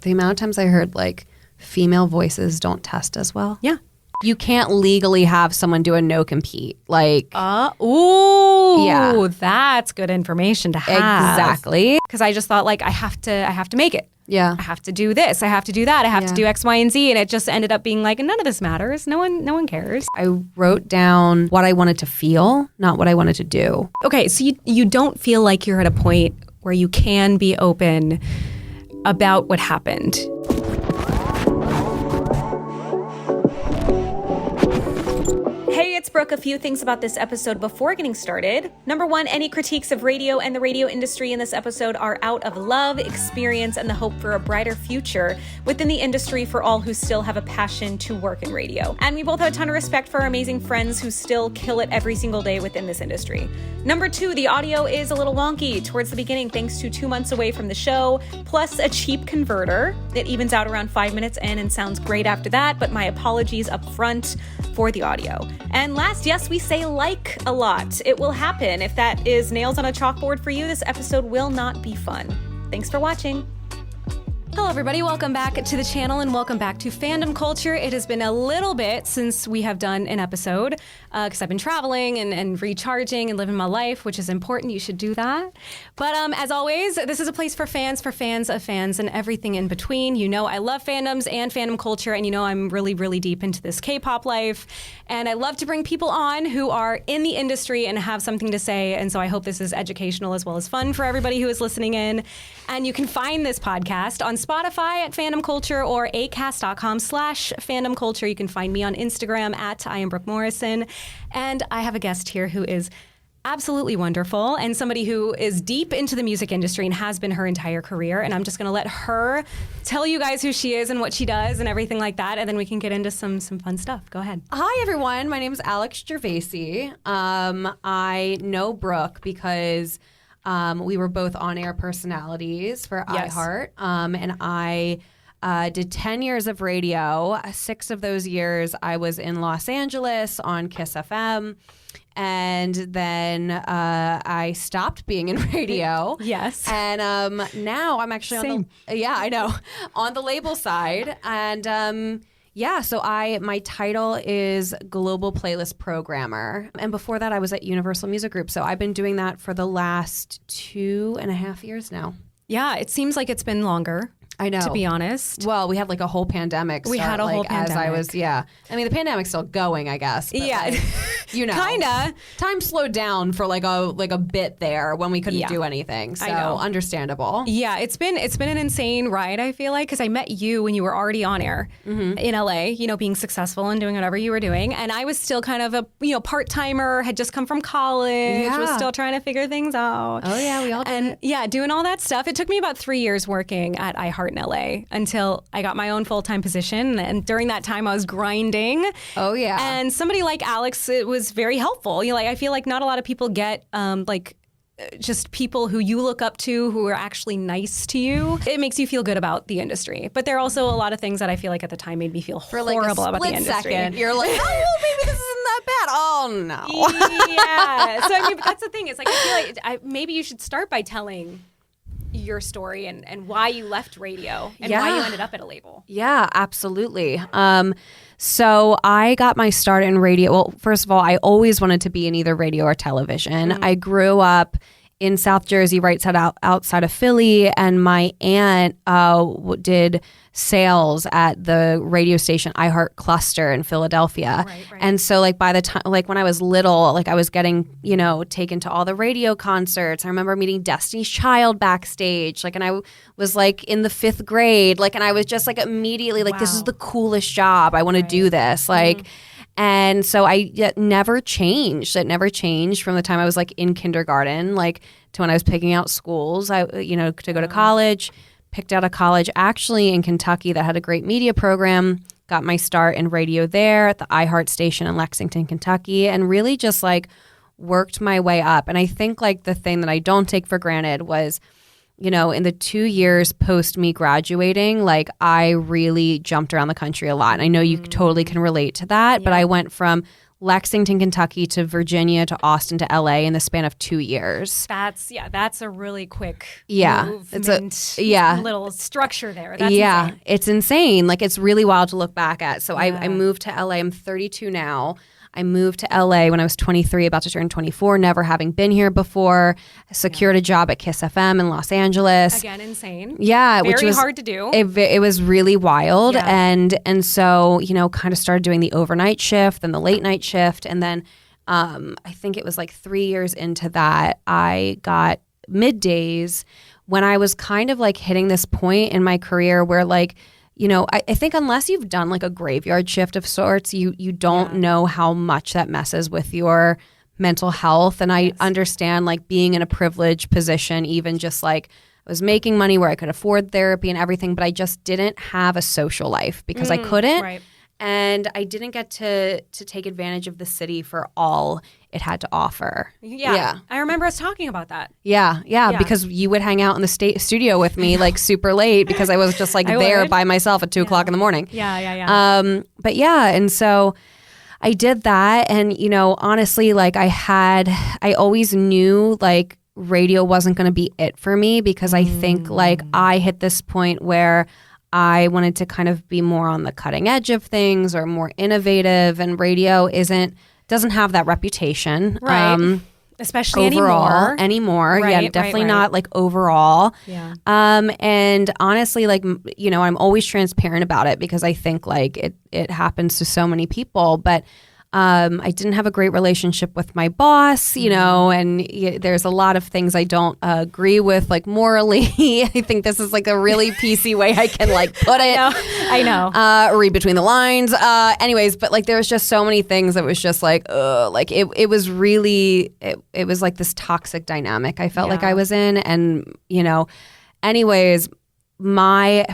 The amount of times I heard like female voices don't test as well. Yeah. You can't legally have someone do a no compete. Like, yeah, that's good information to have. Exactly. Because I just thought like I have to make it. Yeah. I have to do this. I have to do that. I have to do X, Y, and Z. And it just ended up being like, none of this matters. No one cares. I wrote down what I wanted to feel, not what I wanted to do. Okay, so you don't feel like you're at a point where you can be open about what happened. Hey, it's Brooke. A few things about this episode before getting started. Number one, any critiques of radio and the radio industry in this episode are out of love, experience, and the hope for a brighter future within the industry for all who still have a passion to work in radio. And we both have a ton of respect for our amazing friends who still kill it every single day within this industry. Number two, the audio is a little wonky towards the beginning thanks to 2 months away from the show, plus a cheap converter. It evens out around 5 minutes in and sounds great after that, but my apologies up front for the audio. And last, yes, we say like a lot. It will happen. If that is nails on a chalkboard for you, this episode will not be fun. Thanks for watching. Hello, everybody. Welcome back to the channel and welcome back to Fandom Culture. It has been a little bit since we have done an episode because I've been traveling and recharging and living my life, which is important. You should do that. But as always, this is a place for fans of fans, and everything in between. You know I love fandoms and fandom culture, and you know I'm really, really deep into this K-pop life. And I love to bring people on who are in the industry and have something to say. And so I hope this is educational as well as fun for everybody who is listening in. And you can find this podcast on Spotify at Fandom Culture or acast.com/Fandom Culture. You can find me on Instagram at I am Brooke Morrison. And I have a guest here who is absolutely wonderful and somebody who is deep into the music industry and has been her entire career. And I'm just going to let her tell you guys who she is and what she does and everything like that. And then we can get into some fun stuff. Go ahead. Hi, everyone. My name is Alex Gervasi. I know Brooke because we were both on-air personalities for iHeart. And I did 10 years of radio. 6 of those years I was in Los Angeles on KIIS FM. And then I stopped being in radio. Yes. And now I'm actually on the label side. And so my title is Global Playlist Programmer. And before that, I was at Universal Music Group. So I've been doing that for the last 2.5 years now. Yeah, it seems like it's been longer. I know. To be honest. Well, we had like a whole pandemic. We had a whole pandemic. As I was, I mean, the pandemic's still going, I guess. But yeah. You know. Kinda. Time slowed down for like a bit there when we couldn't do anything. So I know. Understandable. Yeah, it's been an insane ride, I feel like, because I met you when you were already on air in LA, you know, being successful and doing whatever you were doing. And I was still kind of a part-timer, had just come from college, was still trying to figure things out. Oh, yeah, we all did. And doing all that stuff. It took me about 3 years working at iHeart in LA until I got my own full-time position. And during that time, I was grinding. Oh, yeah. And somebody like Alex, it was very helpful. You know, like I feel like not a lot of people get just people who you look up to who are actually nice to you. It makes you feel good about the industry. But there are also a lot of things that I feel like at the time made me feel horrible about the industry. Second, you're like, oh, well, maybe this isn't that bad. Oh, no. Yeah. So, I mean, but that's the thing. It's like, I feel like maybe you should start by telling your story and why you left radio and why you ended up at a label. Yeah, absolutely. So I got my start in radio. Well, first of all, I always wanted to be in either radio or television. I grew up in South Jersey, right outside of Philly, and my aunt did sales at the radio station iHeart Cluster in Philadelphia. Right. And so like by the time, like when I was little, like I was getting, taken to all the radio concerts. I remember meeting Destiny's Child backstage, like, and I was like in the 5th grade, like, and I was just like immediately like, this is the coolest job. I want to do this. Like, and so it never changed. It never changed from the time I was like in kindergarten, like to when I was picking out schools, to go to college. Picked out a college actually in Kentucky that had a great media program, got my start in radio there at the iHeart station in Lexington, Kentucky, and really just like worked my way up. And I think like the thing that I don't take for granted was, in the 2 years post me graduating, like I really jumped around the country a lot. And I know you totally can relate to that, but I went from Lexington, Kentucky to Virginia to Austin to LA in the span of 2 years. That's a really quick movement. It's a little structure there. That's insane. It's insane. Like, it's really wild to look back at. So I moved to LA. I'm 32 now. I moved to LA when I was 23, about to turn 24, never having been here before. I secured a job at KIIS FM in Los Angeles. Again, insane. Yeah. Very which was hard to do. It was really wild. Yeah. And so, kind of started doing the overnight shift and the late night shift. And then I think it was like 3 years into that, I got middays when I was kind of like hitting this point in my career where like, I think unless you've done like a graveyard shift of sorts, you don't know how much that messes with your mental health. And I understand like being in a privileged position, even just like I was making money where I could afford therapy and everything, but I just didn't have a social life because I couldn't. Right. And I didn't get to take advantage of the city for all it had to offer. Yeah. I remember us talking about that. Yeah, because you would hang out in the studio with me like super late because I was just like there by myself at 2 o'clock in the morning. Yeah. But yeah, and so I did that. And, honestly, like I always knew like radio wasn't going to be it for me because I think like I hit this point where I wanted to kind of be more on the cutting edge of things or more innovative, and radio doesn't have that reputation. Right. Especially anymore. Right, yeah, definitely not like overall. Yeah. And honestly, like, I'm always transparent about it because I think like it happens to so many people, but I didn't have a great relationship with my boss, and there's a lot of things I don't agree with, like morally. I think this is like a really PC way I can like put it. I know. Read between the lines. Anyways, but like there was just so many things that was just like it was really, it was like this toxic dynamic I felt like I was in. And, anyways, I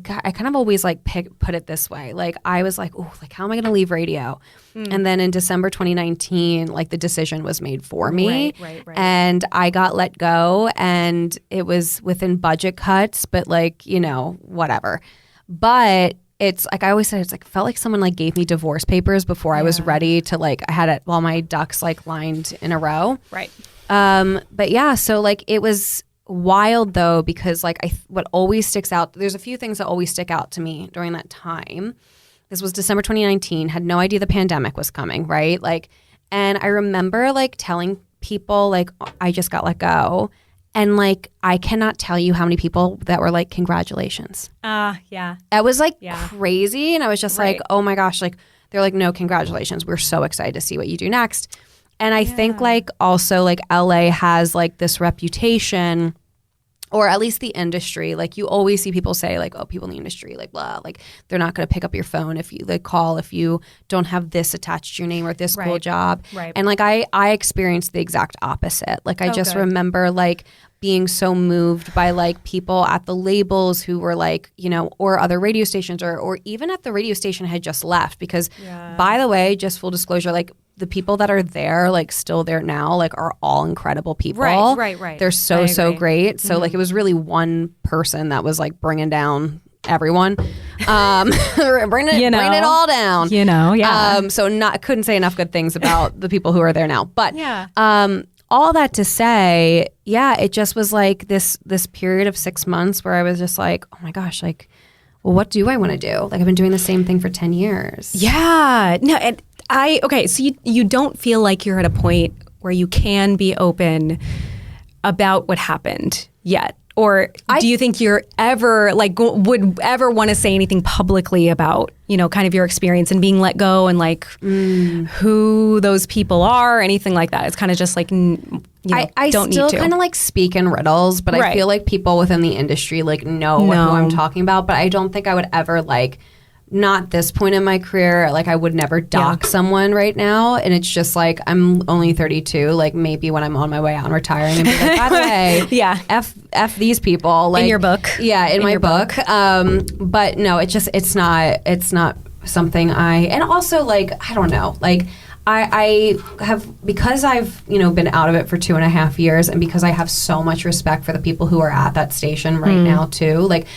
kind of always like put it this way. Like I was like, oh, like how am I going to leave radio? And then in December 2019, like the decision was made for me. Right. And I got let go, and it was within budget cuts, but like, whatever. But it's like I always said, it's like felt like someone like gave me divorce papers before I was ready to like I had all my ducks like lined in a row. Right. But yeah, so like it was wild though, because like what always sticks out, there's a few things that always stick out to me during that time. This was December 2019, had no idea the pandemic was coming, right? Like, and I remember like telling people like I just got let go, and like I cannot tell you how many people that were like congratulations. Yeah. That was like crazy, and I was just like, oh my gosh, like they're like, no, congratulations, we're so excited to see what you do next. And I think like also like LA has like this reputation, or at least the industry, like you always see people say like, oh, people in the industry, like blah, like they're not going to pick up your phone if you like call if you don't have this attached to your name or this cool job. Right. And like I experienced the exact opposite. Like I just remember like being so moved by like people at the labels who were like, or other radio stations or even at the radio station had just left because by the way, just full disclosure, like the people that are there, like still there now, like are all incredible people. Right. They're so great. So like it was really one person that was like bringing down everyone, bring it all down. So couldn't say enough good things about the people who are there now. But all that to say, it just was like this period of 6 months where I was just like, oh my gosh, like, well, what do I want to do? Like I've been doing the same thing for 10 years. Yeah. No, so you don't feel like you're at a point where you can be open about what happened yet? Or do you think you're ever like would ever want to say anything publicly about, kind of your experience and being let go and like who those people are, anything like that? It's kind of just like, I don't still need to. kind of like speak in riddles, but I feel like people within the industry like know who I'm talking about. But I don't think I would ever like, not this point in my career, like I would never dock someone right now. And it's just like, I'm only 32, like maybe when I'm on my way out and retiring and be like, by the way, F these people. Like, in your book. Yeah, in my book. But no, it's not something and also like, I don't know, like I have, because I've, been out of it for 2.5 years, and because I have so much respect for the people who are at that station right now too, like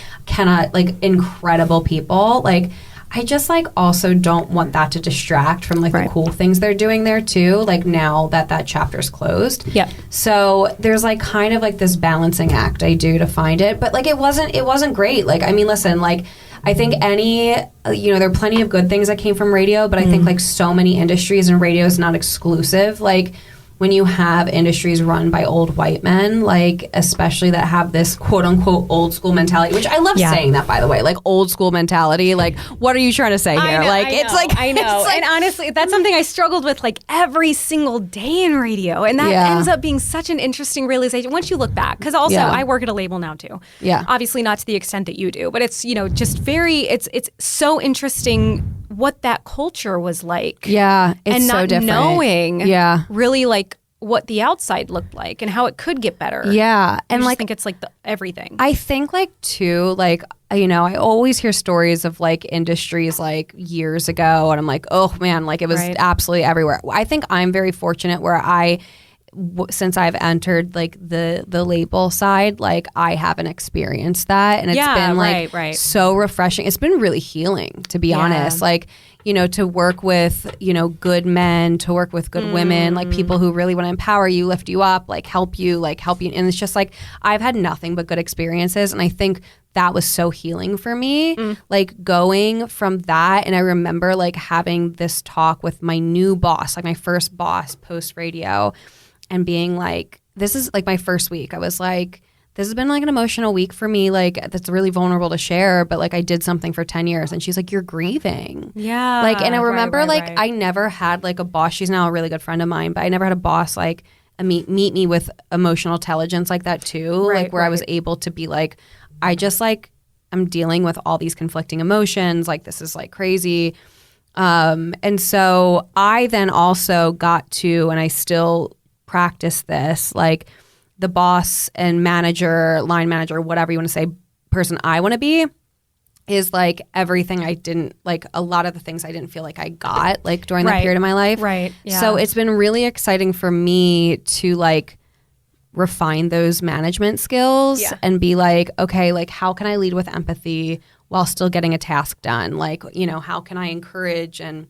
incredible people, like I just like also don't want that to distract from like the cool things they're doing there too, like now that chapter's closed. Yeah. So there's like kind of like this balancing act I do to find it, but like it wasn't great. Like, I mean, listen, like I think there are plenty of good things that came from radio, but I think like so many industries, and radio is not exclusive. Like when you have industries run by old white men, like especially that have this quote unquote old school mentality, which I love saying that, by the way, like old school mentality. Like, what are you trying to say here? I know. And honestly, that's something I struggled with like every single day in radio. And that ends up being such an interesting realization once you look back. Because also I work at a label now too. Yeah. Obviously not to the extent that you do, but it's, just it's so interesting what that culture was like. Yeah, it's and not so different. Knowing really like what the outside looked like and how it could get better. Yeah. And I think it's like everything. I think like too, like, I always hear stories of like industries like years ago, and I'm like, oh man, like it was absolutely everywhere. I think I'm very fortunate where since I've entered like the label side, like I haven't experienced that, and it's been like so refreshing. It's been really healing, to be honest. Like, to work with good men, to work with good women, like people who really want to empower you, lift you up, like help you, and it's just like I've had nothing but good experiences, and I think that was so healing for me, like going from that. And I remember like having this talk with my new boss, like my first boss post radio, and being like, this is like my first week. I was like, this has been like an emotional week for me. Like that's really vulnerable to share, but like I did something for 10 years. And she's like, you're grieving. Yeah. Like, and I remember I never had like a boss. She's now a really good friend of mine, but I never had a boss like meet me with emotional intelligence like that too. Like where I was able to be like, I just like, I'm dealing with all these conflicting emotions. Like this is like crazy. And so I then also got to, and I still practice this, like the boss and manager, line manager, whatever you want to say, person I want to be is like everything I didn't, like a lot of the things I didn't feel like I got like during that period of my life. Right. Yeah. So it's been really exciting for me to like refine those management skills and be like, okay, like how can I lead with empathy while still getting a task done? Like, how can I encourage and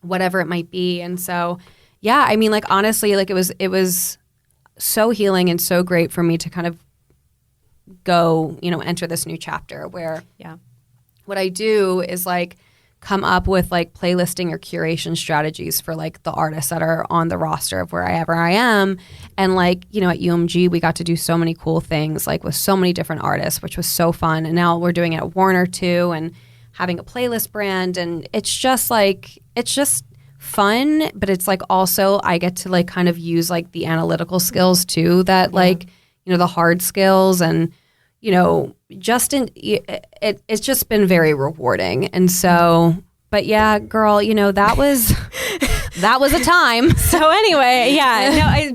whatever it might be. And so yeah, I mean, like honestly, like it was so healing and so great for me to kind of go, enter this new chapter where what I do is like come up with like playlisting or curation strategies for like the artists that are on the roster of wherever I am. And like, at UMG, we got to do so many cool things like with so many different artists, which was so fun. And now we're doing it at Warner too, and having a playlist brand. And it's just fun, but it's like also I get to like kind of use like the analytical skills too that like the hard skills, and it's just been very rewarding. And so, but yeah, girl, that was a time. So anyway,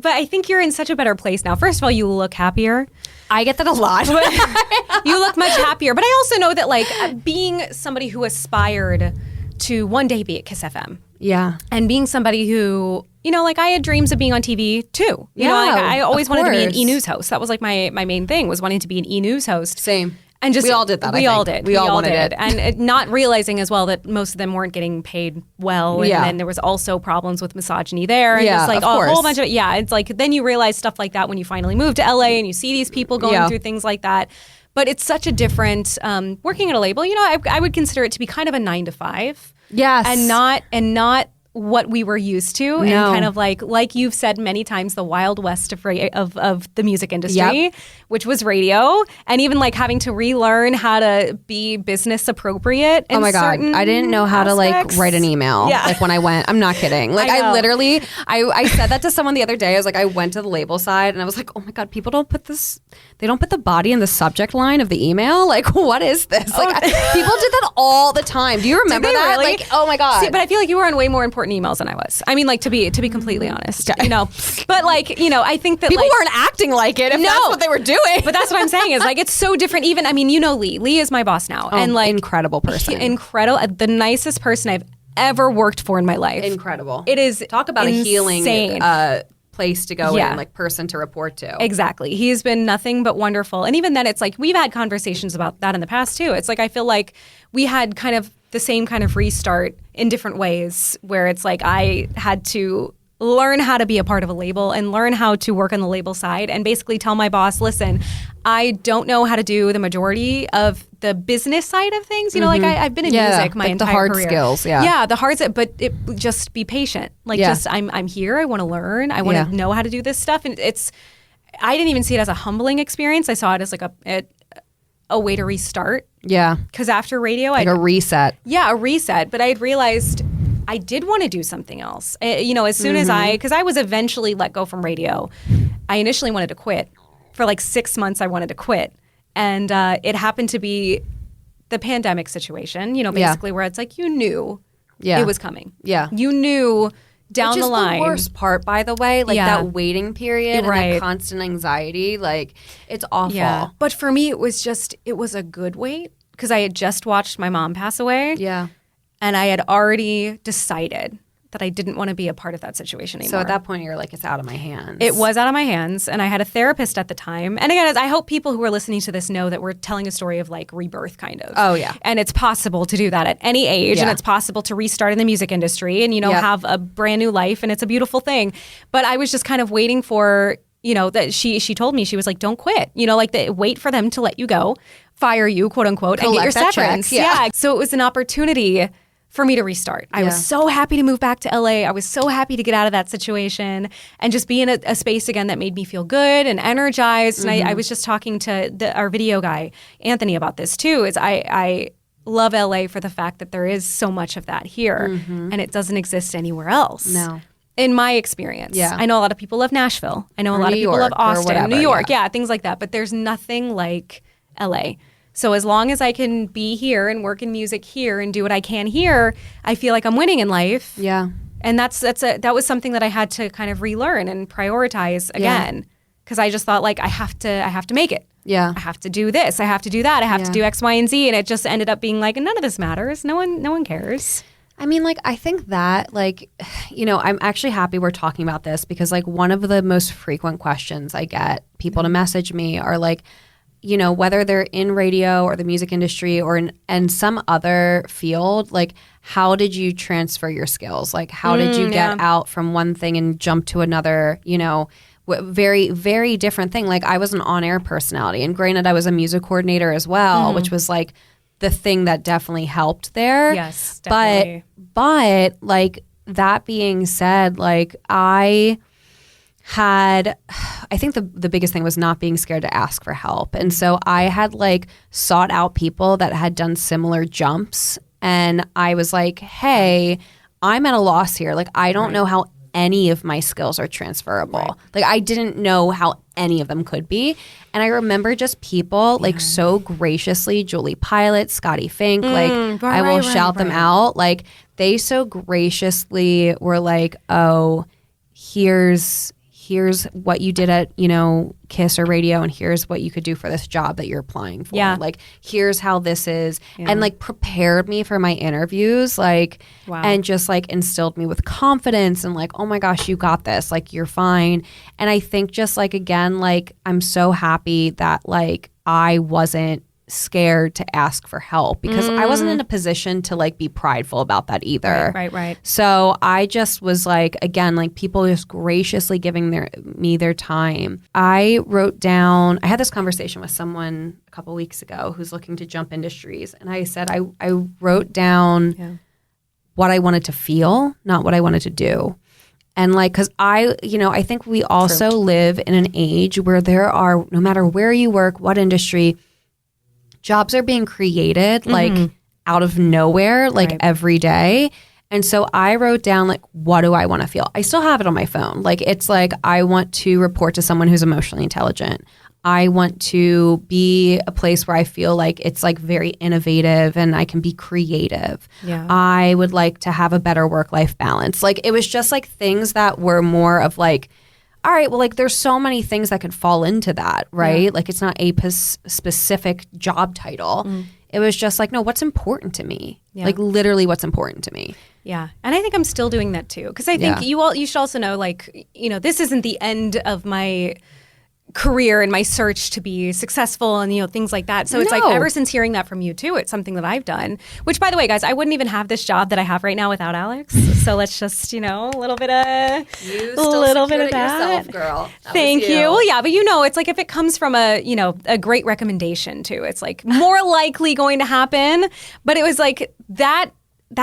but I think you're in such a better place now. First of all, you look happier. I get that a lot. You look much happier, but I also know that like being somebody who aspired to one day be at KIIS FM. Yeah. And being somebody who, like I had dreams of being on TV too. I always wanted to be an e-news host. That was like my main thing, was wanting to be an e-news host. Same. And just we all did that. We all did. We all wanted it. And not realizing as well that most of them weren't getting paid well. And then there was also problems with misogyny there. And just like a whole bunch of, it's like, then you realize stuff like that when you finally move to LA and you see these people going through things like that. But it's such a different, working at a label, I would consider it to be kind of a 9 to 5. Yes. And not what we were used to, and kind of like you've said many times, the Wild West of the music industry, which was radio, and even like having to relearn how to be business appropriate. Oh my God, I didn't know how to like write an email. Yeah. Like when I went, I'm not kidding. Like I literally, I said that to someone the other day. I was like, I went to the label side and I was like, oh my God, people don't put they don't put the body in the subject line of the email. Like, what is this? Like people did that all the time. Do you remember that? Really? Like, oh my God. See, but I feel like you were on way more important emails than I was. I mean, like to be completely honest, but like, I think that people weren't acting like it if that's what they were doing. But that's what I'm saying is like, it's so different. Even, I mean, Lee is my boss now, and like incredible person, the nicest person I've ever worked for in my life. Incredible. It is. Talk about insane. a healing place to go in, like person to report to. Exactly. He's been nothing but wonderful. And even then it's like, we've had conversations about that in the past too. It's like, I feel like we had kind of the same kind of restart in different ways, where it's like I had to learn how to be a part of a label and learn how to work on the label side and basically tell my boss, listen, I don't know how to do the majority of the business side of things. You know, like I've been in music my entire career. The hard career. skills, Yeah, the hard, but just be patient. Like just, I'm here. I want to learn. I want to know how to do this stuff. And I didn't even see it as a humbling experience. I saw it as like a way to restart. Yeah. Because after radio, like a reset. Yeah, a reset. But I had realized I did want to do something else. As soon as because I was eventually let go from radio. I initially wanted to quit. For like 6 months, I wanted to quit. And it happened to be the pandemic situation, basically where it's like you knew it was coming. Yeah. You knew down the line. Which is the worst part, by the way, like that waiting period and that constant anxiety. Like, it's awful. Yeah. But for me, it was a good wait because I had just watched my mom pass away. Yeah. And I had already decided that I didn't want to be a part of that situation anymore. So at that point, you're like, it's out of my hands. It was out of my hands. And I had a therapist at the time. And again, I hope people who are listening to this know that we're telling a story of like rebirth kind of. Oh, yeah. And it's possible to do that at any age. And it's possible to restart in the music industry and, have a brand new life. And it's a beautiful thing. But I was just kind of waiting for, that she told me, she was like, don't quit. Wait for them to let you go, fire you, quote unquote, and get your severance. Yeah. So it was an opportunity for me to restart. I was so happy to move back to LA. I was so happy to get out of that situation and just be in a space again that made me feel good and energized. And I was just talking to our video guy, Anthony, about this too, is I love LA for the fact that there is so much of that here and it doesn't exist anywhere else. No. In my experience. Yeah. I know a lot of people love Nashville. I know a lot of people love Austin, New York, things like that. But there's nothing like LA. So as long as I can be here and work in music here and do what I can here, I feel like I'm winning in life. Yeah. And that was something that I had to kind of relearn and prioritize again. Because I just thought like I have to make it. Yeah. I have to do this. I have to do that. I have to do X, Y, and Z. And it just ended up being like, none of this matters. No one cares. I mean, like, I think that, like, I'm actually happy we're talking about this because, like, one of the most frequent questions I get people to message me are like, whether they're in radio or the music industry or in some other field, like, how did you transfer your skills? Like, how did you get out from one thing and jump to another, very, very different thing. Like, I was an on-air personality. And granted, I was a music coordinator as well, which was, like, the thing that definitely helped there. Yes, definitely. But like, that being said, like, I think the biggest thing was not being scared to ask for help. And so I had like sought out people that had done similar jumps. And I was like, hey, I'm at a loss here. Like, I don't know how any of my skills are transferable. Right. Like, I didn't know how any of them could be. And I remember just people like so graciously, Julie Pilot, Scotty Fink, I will shout them out. Like, they so graciously were like, oh, here's what you did at, KIIS or radio, and here's what you could do for this job that you're applying for. Yeah. Like, here's how this is. Yeah. And like prepared me for my interviews, like, and just like instilled me with confidence and like, oh my gosh, you got this. Like, you're fine. And I think just like, again, like, I'm so happy that like I wasn't scared to ask for help because I wasn't in a position to like be prideful about that either. Right. So I just was like, again, like people just graciously giving me their time. I had this conversation with someone a couple weeks ago who's looking to jump industries. And I said, I wrote down what I wanted to feel, not what I wanted to do. And like, cause I think we also live in an age where there are, no matter where you work, what industry, jobs are being created like out of nowhere, like every day. And so I wrote down like, what do I want to feel? I still have it on my phone. Like, it's like, I want to report to someone who's emotionally intelligent. I want to be a place where I feel like it's like very innovative and I can be creative. Yeah. I would like to have a better work-life balance. Like, it was just like things that were more of like, all right, well, like there's so many things that could fall into that, right? Yeah. Like, it's not a specific job title. It was just like, no, what's important to me? Yeah. Like, literally what's important to me. Yeah. And I think I'm still doing that too. Because I think you should also know, like, this isn't the end of my career and my search to be successful and, things like that. So it's like ever since hearing that from you too, it's something that I've done, which by the way, guys, I wouldn't even have this job that I have right now without Alex. So let's just, a little bit of, yourself, girl. Thank you. Well, yeah, but it's like if it comes from a great recommendation too, it's like more likely going to happen. But it was like that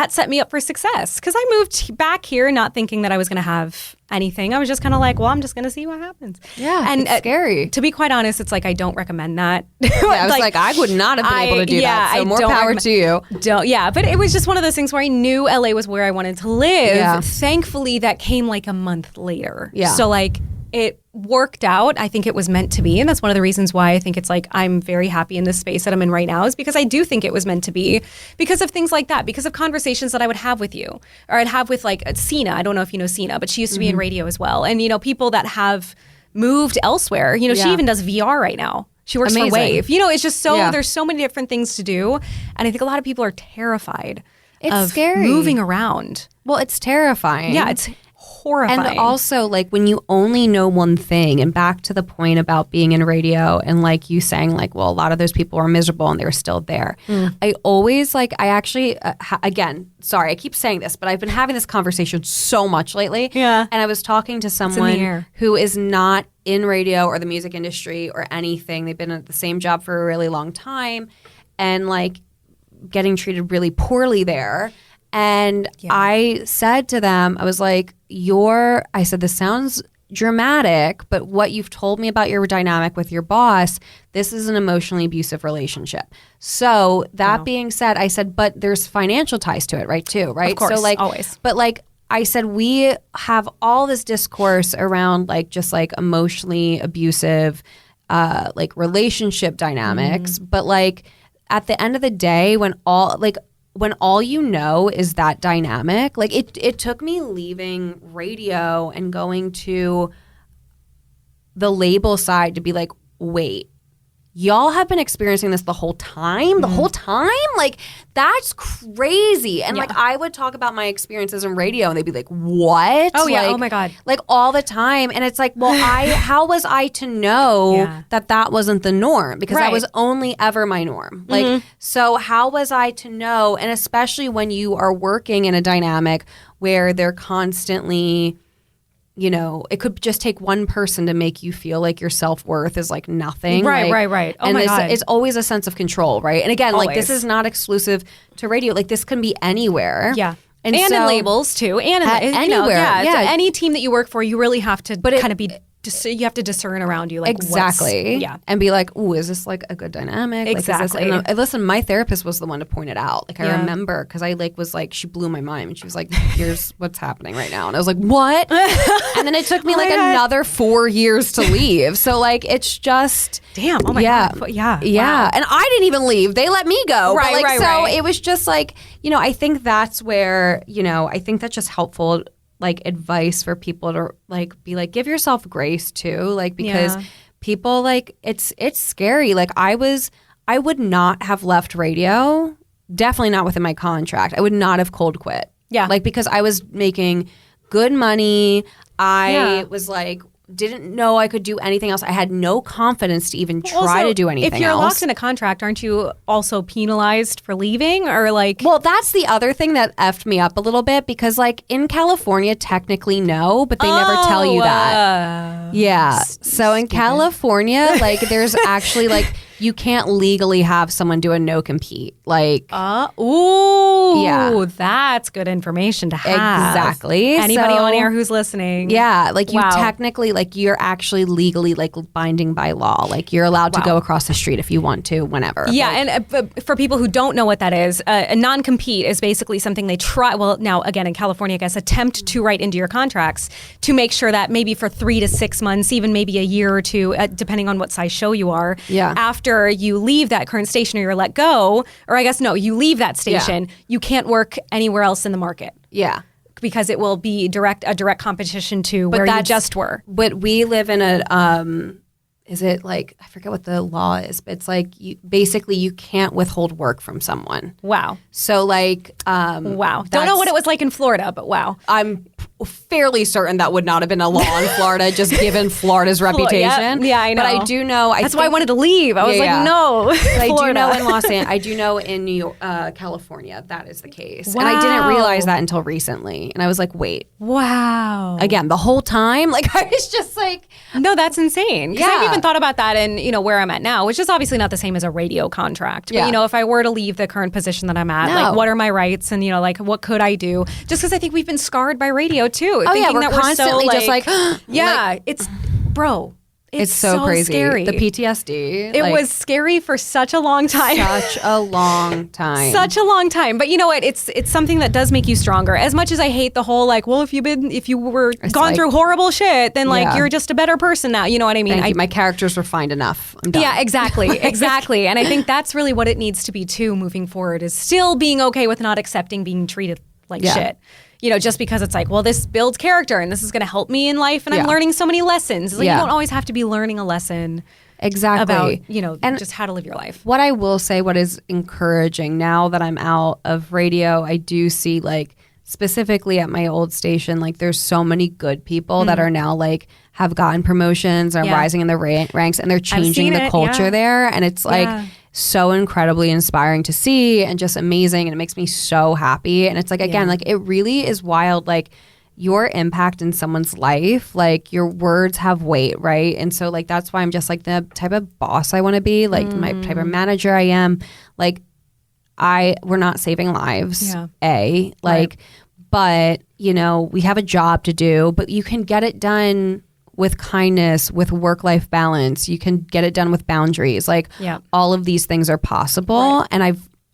set me up for success because I moved back here not thinking that I was going to have anything. I was just kind of like, well, I'm just going to see what happens. Yeah, and it's scary. To be quite honest, it's like I don't recommend that. I was like, I would not have been able to do that. So more power to you. But it was just one of those things where I knew LA was where I wanted to live. Yeah. Thankfully, that came like a month later. Yeah. So like it worked out. I think it was meant to be. And that's one of the reasons why I think it's like I'm very happy in this space that I'm in right now is because I do think it was meant to be because of things like that, because of conversations that I would have with you or I'd have with like Sina. I don't know if you know Sina, but she used to be in radio as well. And, people that have moved elsewhere, she even does VR right now. She works for Wave. It's just there's so many different things to do. And I think a lot of people are terrified of scary. Moving around. Well, it's terrifying. Yeah, it's horrifying. And also, like, when you only know one thing, and back to the point about being in radio and, like, you saying, like, well, a lot of those people are miserable and they're still there. I always, like, I actually, again, sorry, I keep saying this, but I've been having this conversation so much lately. Yeah. And I was talking to someone who is not in radio or the music industry or anything. They've been at the same job for a really long time and, like, getting treated really poorly there. And I said to them, I was like, I said, this sounds dramatic, but what you've told me about your dynamic with your boss, this is an emotionally abusive relationship. So that being said, I said, but there's financial ties to it, right, too, right? Of course, so, like, always. But, like, I said, we have all this discourse around, like, just, like, emotionally abusive, like, relationship dynamics. But, like, at the end of the day, when all you know is that dynamic, like it took me leaving radio and going to the label side to be like, wait, y'all have been experiencing this the whole time? The whole time? Like, that's crazy. And like, I would talk about my experiences in radio and they'd be like, what? Oh, yeah. Like, oh, my God. Like, all the time. And it's like, well, how was I to know that wasn't the norm? Because that was only ever my norm. Like, so how was I to know? And especially when you are working in a dynamic where they're constantly... it could just take one person to make you feel like your self-worth is like nothing. Right. Oh, my God. It's always a sense of control, right? And again, like, this is not exclusive to radio. Like, this can be anywhere. Yeah. And so, in labels, too. And anywhere. Any team that you work for, you really have to kind of be... you have to discern around you, like, exactly, and be like, "Ooh, is this like a good dynamic?" Exactly. Like, listen, my therapist was the one to point it out. Like, I remember because I was like, she blew my mind. She was like, "Here's what's happening right now," and I was like, "What?" And then it took me another 4 years to leave. So like, it's just damn. Oh my God. Yeah. Wow. And I didn't even leave. They let me go. Right. So it was just like, I think that's where I think that's just helpful. Like, advice for people to like be like, give yourself grace too, like, because people, like, it's scary. Like, I would not have left radio, definitely not within my contract. I would not have cold quit. Yeah. Like, because I was making good money. I was like, didn't know I could do anything else. I had no confidence to even try to do anything else. If you're locked in a contract, aren't you also penalized for leaving, or like? Well, that's the other thing that effed me up a little bit, because like in California, technically no, but they never tell you that. Yeah. So in California, like, there's actually like, you can't legally have someone do a no compete. Like, that's good information to have. Exactly. Anybody on air who's listening. Yeah. Like, you technically, like, you're actually legally like binding by law. Like, you're allowed to go across the street if you want to, whenever. Yeah. Like, and for people who don't know what that is, a non-compete is basically something they try, well, now again, in California, I guess, attempt to write into your contracts to make sure that maybe for 3 to 6 months, even maybe a year or two, depending on what size show you are, after you leave that current station or you're let go, or I guess, no, you leave that station, you can't work anywhere else in the market. Yeah. Because it will be a direct competition to where you just were. But we live in a, is it like, I forget what the law is, but it's like, basically you can't withhold work from someone. Wow. So like, wow. Don't know what it was like in Florida, but wow. fairly certain that would not have been a law in Florida, just given Florida's reputation. Yeah, I know. But I do know. That's why I wanted to leave. I was like, no. But I do know in I do know in New York, California, that is the case. Wow. And I didn't realize that until recently. And I was like, wait. Wow. Again, the whole time, like I was just like, no, that's insane. Because I've even thought about that in, where I'm at now, which is obviously not the same as a radio contract. But, if I were to leave the current position that I'm at, like what are my rights and, like what could I do? Just because I think we've been scarred by radio too. Oh, yeah, we're constantly just like, it's, bro. It's so crazy. Scary. The PTSD. It was scary for such a long time. Such a long time. Such a long time. But you know what? It's something that does make you stronger. As much as I hate the whole like, well, if you were gone through horrible shit, then like you're just a better person now. You know what I mean? My characters were fine enough. I'm done. Yeah, exactly. Exactly. And I think that's really what it needs to be too moving forward, is still being okay with not accepting being treated like shit. Just because it's like, well, this builds character and this is going to help me in life and I'm learning so many lessons. Like, you don't always have to be learning a lesson about, and just how to live your life. What I will say, what is encouraging now that I'm out of radio, I do see like specifically at my old station, like there's so many good people that are now like have gotten promotions and rising in the ranks and they're changing the culture there. And it's like so incredibly inspiring to see and just amazing. And it makes me so happy. And it's like, again, like it really is wild. Like your impact in someone's life, like your words have weight, right? And so like, that's why I'm just like the type of boss I want to be, like my type of manager I am. Like we're not saving lives, but we have a job to do, but you can get it done with kindness, with work-life balance. You can get it done with boundaries. Like all of these things are possible. And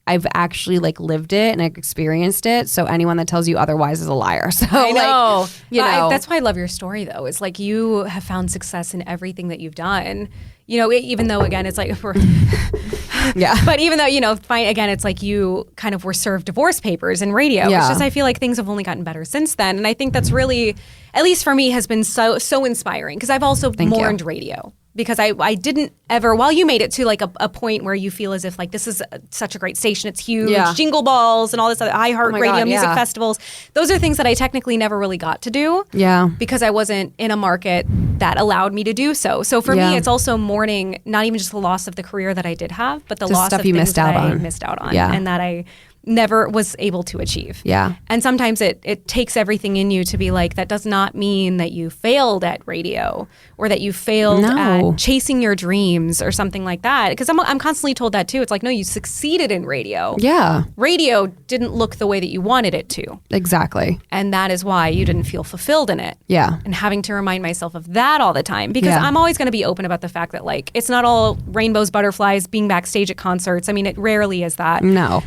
I've actually like lived it and I've experienced it. So anyone that tells you otherwise is a liar. So I know. Like, that's why I love your story though. It's like you have found success in everything that you've done. Even though again, it's like, but even though, fine, again, it's like you kind of were served divorce papers in radio. It's just, I feel like things have only gotten better since then. And I think that's really, at least for me, has been so inspiring because I've also mourned radio. Because I didn't ever, while you made it to like a point where you feel as if like this is such a great station, it's huge, jingle balls and all this other iHeartRadio music festivals. Those are things that I technically never really got to do. Yeah. Because I wasn't in a market that allowed me to do so. So for me, it's also mourning not even just the loss of the career that I did have, but the loss of things that I missed out on and that I never was able to achieve. Yeah. And sometimes it takes everything in you to be like, that does not mean that you failed at radio or that you failed at chasing your dreams or something like that. Because I'm constantly told that too. It's like, no, you succeeded in radio. Yeah. Radio didn't look the way that you wanted it to. Exactly. And that is why you didn't feel fulfilled in it. Yeah. And having to remind myself of that all the time because I'm always going to be open about the fact that like, it's not all rainbows, butterflies, being backstage at concerts. I mean, it rarely is that. No.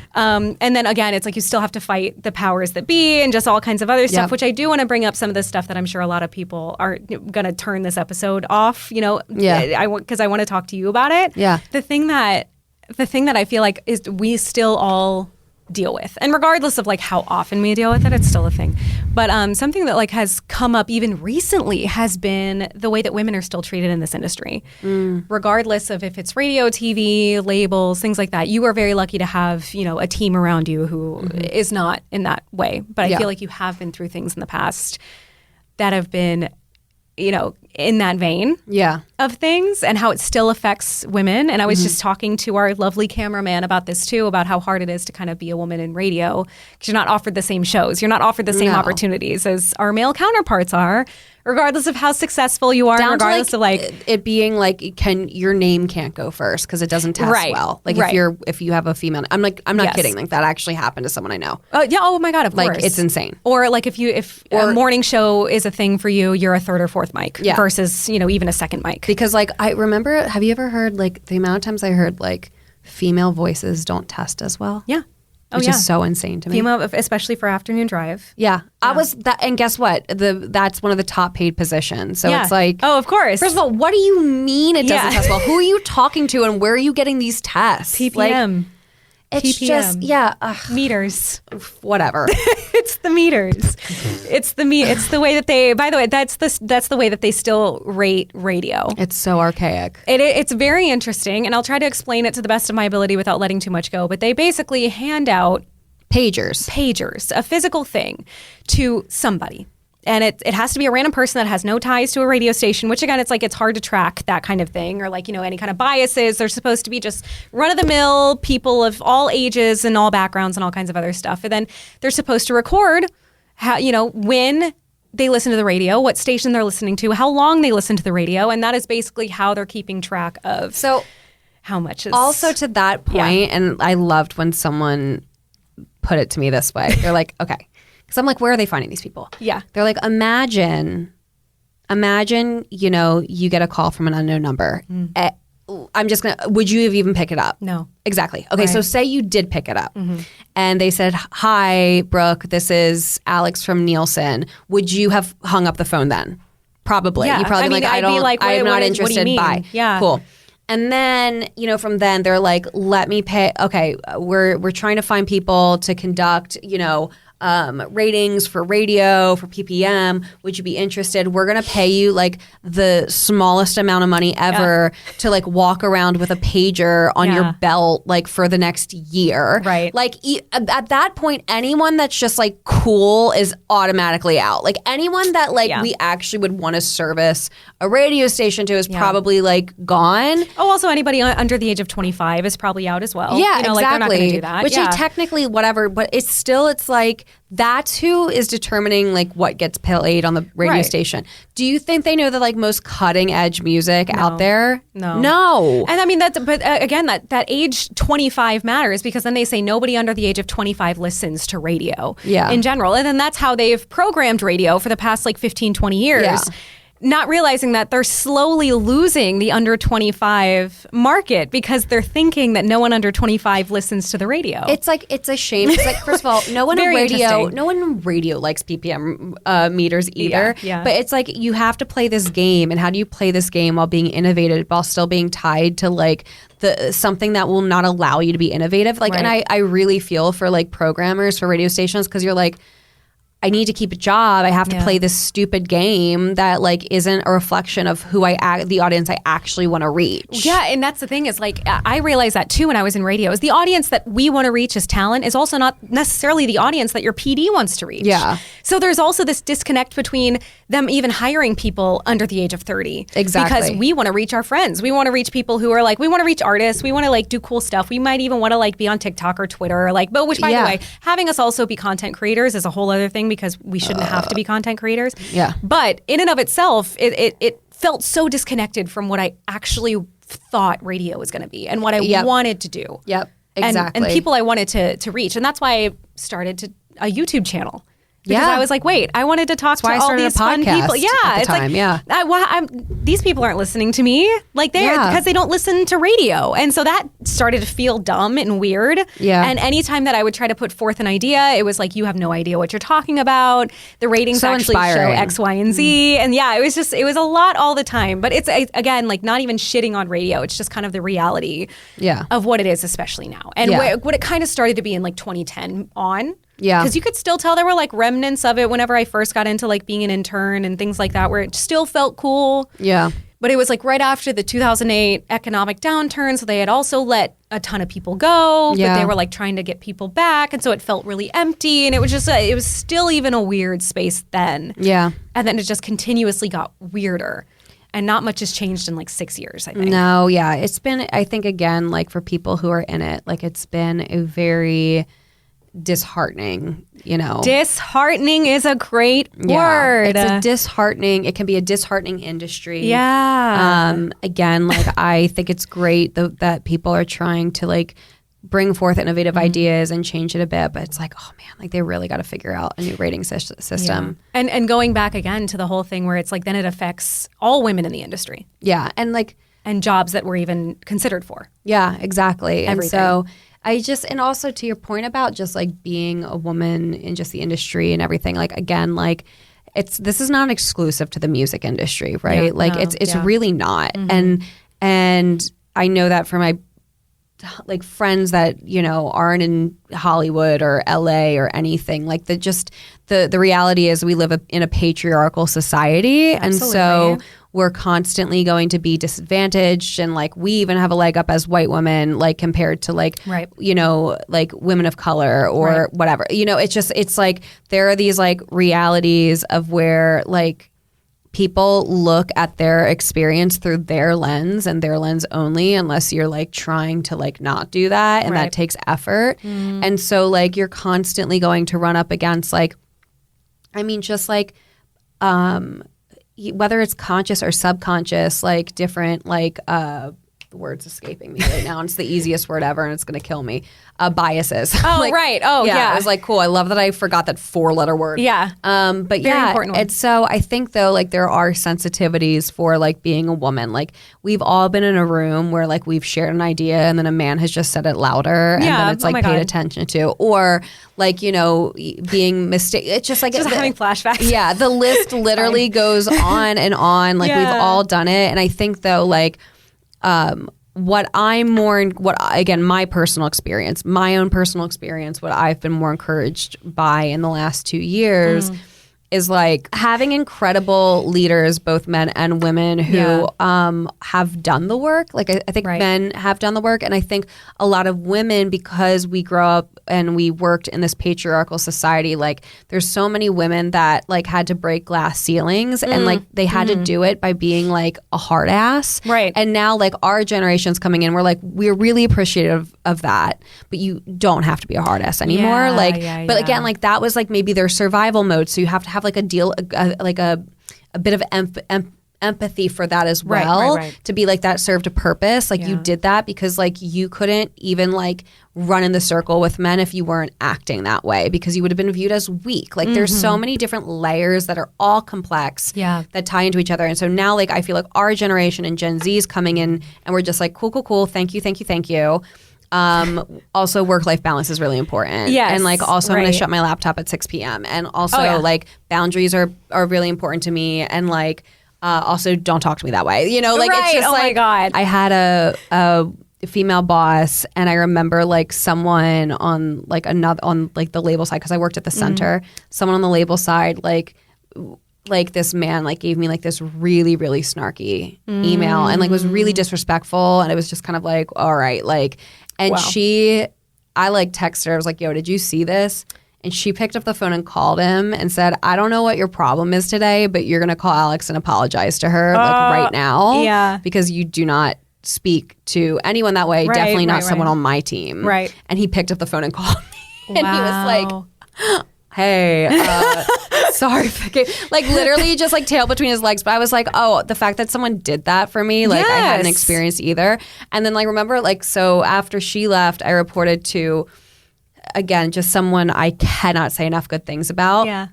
And then again, it's like you still have to fight the powers that be and just all kinds of other stuff, which I do want to bring up some of the stuff that I'm sure a lot of people are going to turn this episode off, because I want to talk to you about it. Yeah. The thing that I feel like is we still all deal with, and regardless of like how often we deal with it, it's still a thing. But something that like has come up even recently has been the way that women are still treated in this industry, regardless of if it's radio, TV, labels, things like that. You are very lucky to have a team around you who is not in that way. But I feel like you have been through things in the past that have been in that vein of things and how it still affects women. And I was just talking to our lovely cameraman about this too, about how hard it is to kind of be a woman in radio because you're not offered the same shows. You're not offered the same opportunities as our male counterparts are, regardless of how successful you are, regardless of like it being like your name can't go first because it doesn't test well. Like if you have a female, I'm not kidding. Like that actually happened to someone I know. Oh my God, of course. Like it's insane. Or like if a morning show is a thing for you, you're a third or fourth mic versus even a second mic. Because like I remember, have you ever heard like the amount of times I heard like female voices don't test as well? Yeah. Which is so insane to me. Female, especially for afternoon drive. Yeah. I was that, and guess what? That's one of the top paid positions. So it's like, oh, of course. First of all, what do you mean it doesn't test well? Who are you talking to, and where are you getting these tests? PPM. Like, it's PPM. Just meters. Whatever. It's the meters. It's the way that they. By the way, that's the way that they still rate radio. It's so archaic. It's very interesting, and I'll try to explain it to the best of my ability without letting too much go. But they basically hand out pagers, a physical thing, to somebody. And it has to be a random person that has no ties to a radio station, which again, it's hard to track that kind of thing, or any kind of biases. They're supposed to be just run-of-the-mill people of all ages and all backgrounds and all kinds of other stuff. And then they're supposed to record how, when they listen to the radio, what station they're listening to, how long they listen to the radio. And that is basically how they're keeping track of how much is... Also to that point, and I loved when someone put it to me this way. They're like, okay. Because I'm like, where are they finding these people? Yeah. They're like, imagine, you get a call from an unknown number. Would you have even pick it up? No. Exactly. Okay, Right. So say you did pick it up and they said, hi, Brooke, this is Alex from Nielsen. Would you have hung up the phone then? Probably. Yeah. You probably be like, I'm not interested. Bye. Yeah. Cool. And then, from then they're like, let me pay. Okay, we're trying to find people to conduct, ratings for radio, for PPM. Would you be interested? We're going to pay you the smallest amount of money ever to walk around with a pager on your belt for the next year. Right. At that point, anyone that's just cool is automatically out. Anyone that we actually would want to service a radio station to is probably gone. Oh, also anybody under the age of 25 is probably out as well. Yeah, exactly. They're not going to do that. Which technically whatever, but it's still that's who is determining what gets played on the radio station. Do you think they know the most cutting edge music out there? No. And I mean again that age 25 matters, because then they say nobody under the age of 25 listens to radio in general. And then that's how they've programmed radio for the past 15, 20 years. Yeah. Not realizing that they're slowly losing the under 25 market because they're thinking that no one under 25 listens to the radio. It's a shame. It's first of all, no one in radio likes PPM meters either. Yeah. But it's you have to play this game, and how do you play this game while being innovative, while still being tied to something that will not allow you to be innovative? And I really feel for programmers for radio stations, because you're I need to keep a job. I have to play this stupid game that isn't a reflection of who the audience I actually want to reach. Yeah, and that's the thing is I realized that too when I was in radio. Is the audience that we want to reach as talent is also not necessarily the audience that your PD wants to reach. Yeah. So there's also this disconnect between them even hiring people under the age of 30. Exactly. Because we want to reach our friends. We want to reach people who are we want to reach artists. We want to do cool stuff. We might even want to be on TikTok or Twitter but which by the way, having us also be content creators is a whole other thing, because we shouldn't have to be content creators. Yeah. But in and of itself, it felt so disconnected from what I actually thought radio was going to be and what I wanted to do. Yep. Exactly. And people I wanted to reach. And that's why I started a YouTube channel. Because I was wait, I wanted to talk to all these fun people. Yeah, at the time, these people aren't listening to me because they don't listen to radio, and so that started to feel dumb and weird. Yeah. And anytime that I would try to put forth an idea, it was you have no idea what you're talking about. The ratings actually inspiring. show X, Y, and Z, and it was a lot all the time. But it's again not even shitting on radio. It's just kind of the reality of what it is, especially now, and what it kind of started to be in 2010 on. Yeah. Because you could still tell there were remnants of it whenever I first got into being an intern and things like that, where it still felt cool. Yeah. But it was right after the 2008 economic downturn. So they had also let a ton of people go, but they were trying to get people back. And so it felt really empty. And it was just, it was still even a weird space then. Yeah. And then it just continuously got weirder. And not much has changed in 6 years, I think. No, yeah. It's been, I think, again, for people who are in it, it's been a very disheartening, Disheartening is a great word. It can be a disheartening industry. Yeah. Again, I think it's great that people are trying to bring forth innovative ideas and change it a bit, but it's oh man, they really got to figure out a new rating system. Yeah. And going back again to the whole thing where it's then it affects all women in the industry. Yeah. And jobs that were even considered for. Yeah, exactly. Everything. And so and also to your point about just being a woman in just the industry and everything, again, this is not exclusive to the music industry, right? It's really not. Mm-hmm. And I know that for my friends that, aren't in Hollywood or LA or anything, the reality is we live in a patriarchal society. Absolutely. And so we're constantly going to be disadvantaged, and like we even have a leg up as white women, like compared to like, you know, like women of color or whatever, you know, it's like there are these like realities of where like people look at their experience through their lens and their lens only, unless you're like trying to like not do that. And that takes effort. And so like you're constantly going to run up against like, I mean, just like, whether it's conscious or subconscious, like different, like, the word's escaping me right now. And it's the easiest word ever, and it's going to kill me. Biases. Oh, like, right. Oh, yeah. It was like, cool. I love that I forgot that 4-letter word. Yeah. But Very yeah, important one. it's so I think though, like there are sensitivities for like being a woman. Like we've all been in a room where like we've shared an idea and then a man has just said it louder and then it's like paid attention to, or like, you know, being mistaken. It's just like having flashbacks. Yeah. The list literally goes on and on. Like we've all done it. And I think though, like, again, my personal experience, my own personal experience, what I've been more encouraged by in the last 2 years is like having incredible leaders, both men and women, who have done the work. Like I think men have done the work, and I think a lot of women, because we grow up and we worked in this patriarchal society, like there's so many women that like had to break glass ceilings and like they had to do it by being like a hard ass. Right. And now like our generation's coming in, we're really appreciative of that, but you don't have to be a hard ass anymore. Again, like that was like maybe their survival mode. So you have to have like a bit of empathy for that as well, to be like that served a purpose. Like you did that because like you couldn't even like run in the circle with men if you weren't acting that way, because you would have been viewed as weak. Like there's so many different layers that are all complex that tie into each other. And so now like I feel like our generation and Gen Z is coming in and we're just like, cool. Thank you. Also work-life balance is really important. Yes. And like also I'm going to shut my laptop at 6 p.m. And also like boundaries are really important to me. And like also don't talk to me that way. You know, like it's just my God. I had a female boss, and I remember like someone on like the label side, because I worked at the center, someone on the label side like this man like gave me like this really, really snarky email and like was really disrespectful, and it was just kind of like, all right, like, and I like texted her, I was like, yo, did you see this? And she picked up the phone and called him and said, I don't know what your problem is today, but you're going to call Alex and apologize to her like right now. Yeah. Because you do not speak to anyone that way. Definitely not someone on my team. Right. And he picked up the phone and called me. And he was like, hey, sorry. Like literally just like tail between his legs. But I was like, oh, the fact that someone did that for me, like I hadn't experienced either. And then like remember like, so after she left, I reported to, again, just someone I cannot say enough good things about. Yeah.